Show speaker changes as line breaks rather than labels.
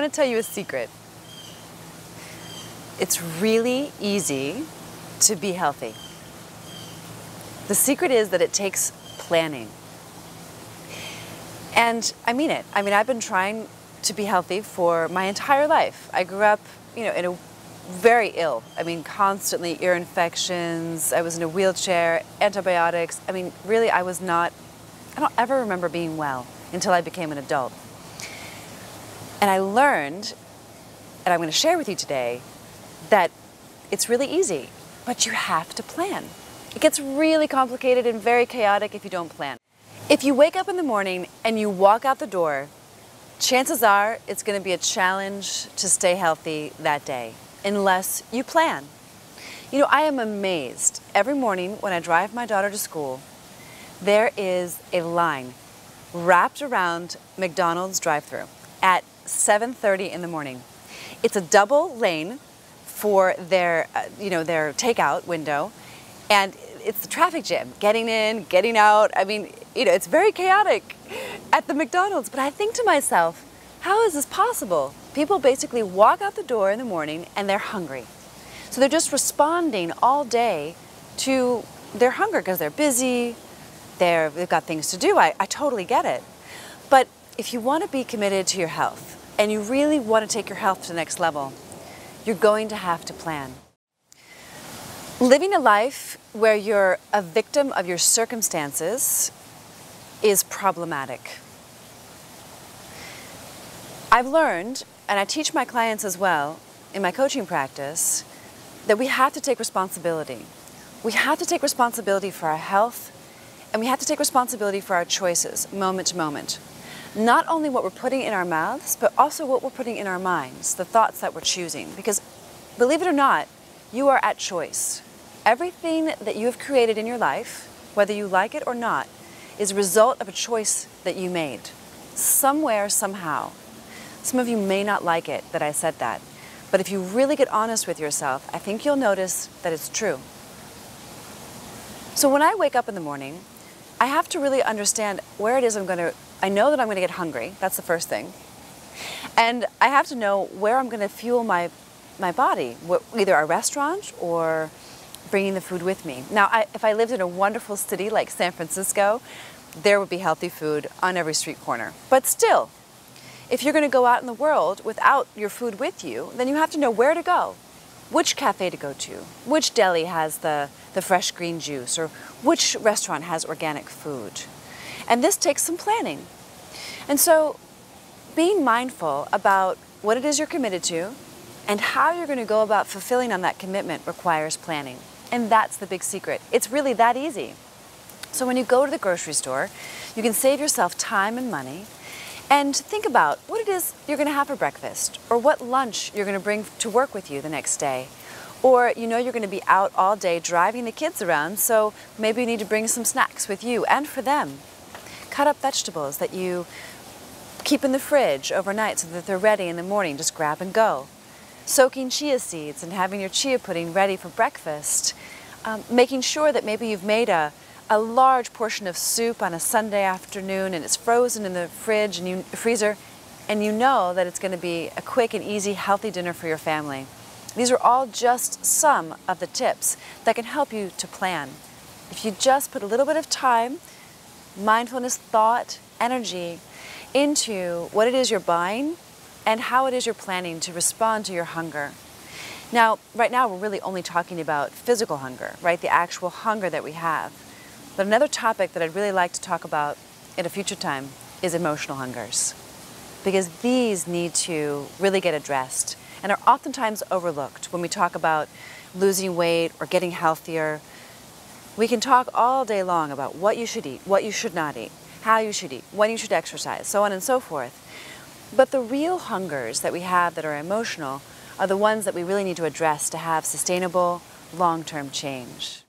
want to tell you a secret. It's really easy to be healthy. The secret is that it takes planning. And I mean it. I mean, I've been trying to be healthy for my entire life. I grew up, in a very ill. I mean, constantly ear infections. I was in a wheelchair, antibiotics. I mean, really, I don't ever remember being well until I became an adult. And I learned, and I'm going to share with you today, that it's really easy, but you have to plan. It gets really complicated and very chaotic if you don't plan. If you wake up in the morning and you walk out the door, chances are it's going to be a challenge to stay healthy that day, unless you plan. I am amazed. Every morning when I drive my daughter to school, there is a line wrapped around McDonald's drive-thru at 7:30 in the morning. It's a double lane for their takeout window, and it's the traffic jam, getting in, getting out. I mean, it's very chaotic at the McDonald's, but I think to myself, how is this possible? People basically walk out the door in the morning and they're hungry. So they're just responding all day to their hunger because they're busy, they've got things to do. I totally get it. But if you want to be committed to your health and you really want to take your health to the next level, you're going to have to plan. Living a life where you're a victim of your circumstances is problematic. I've learned, and I teach my clients as well in my coaching practice, that we have to take responsibility. We have to take responsibility for our health, and we have to take responsibility for our choices, moment to moment. Not only what we're putting in our mouths, but also what we're putting in our minds, the thoughts that we're choosing. Because, believe it or not, you are at choice. Everything that you have created in your life, whether you like it or not, is a result of a choice that you made. Somewhere, somehow. Some of you may not like it that I said that, but if you really get honest with yourself, I think you'll notice that it's true. So when I wake up in the morning, I have to really understand where it is I know that I'm going to get hungry. That's the first thing. And I have to know where I'm going to fuel my body, either a restaurant or bringing the food with me. Now, if I lived in a wonderful city like San Francisco, there would be healthy food on every street corner. But still, if you're going to go out in the world without your food with you, then you have to know where to go, which cafe to go to, which deli has the fresh green juice, or which restaurant has organic food. And this takes some planning. And so being mindful about what it is you're committed to and how you're going to go about fulfilling on that commitment requires planning. And that's the big secret. It's really that easy. So when you go to the grocery store, you can save yourself time and money and think about what it is you're going to have for breakfast, or what lunch you're going to bring to work with you the next day. Or you're going to be out all day driving the kids around, so maybe you need to bring some snacks with you and for them. Cut up vegetables that you keep in the fridge overnight so that they're ready in the morning. Just grab and go. Soaking chia seeds and having your chia pudding ready for breakfast. Making sure that maybe you've made a large portion of soup on a Sunday afternoon and it's frozen in the fridge and freezer, and you know that it's going to be a quick and easy, healthy dinner for your family. These are all just some of the tips that can help you to plan. If you just put a little bit of time, mindfulness, thought, energy into what it is you're buying and how it is you're planning to respond to your hunger. Now, right now we're really only talking about physical hunger, right? The actual hunger that we have. But another topic that I'd really like to talk about at a future time is emotional hungers. Because these need to really get addressed and are oftentimes overlooked when we talk about losing weight or getting healthier. We can talk all day long about what you should eat, what you should not eat, how you should eat, when you should exercise, so on and so forth. But the real hungers that we have that are emotional are the ones that we really need to address to have sustainable, long-term change.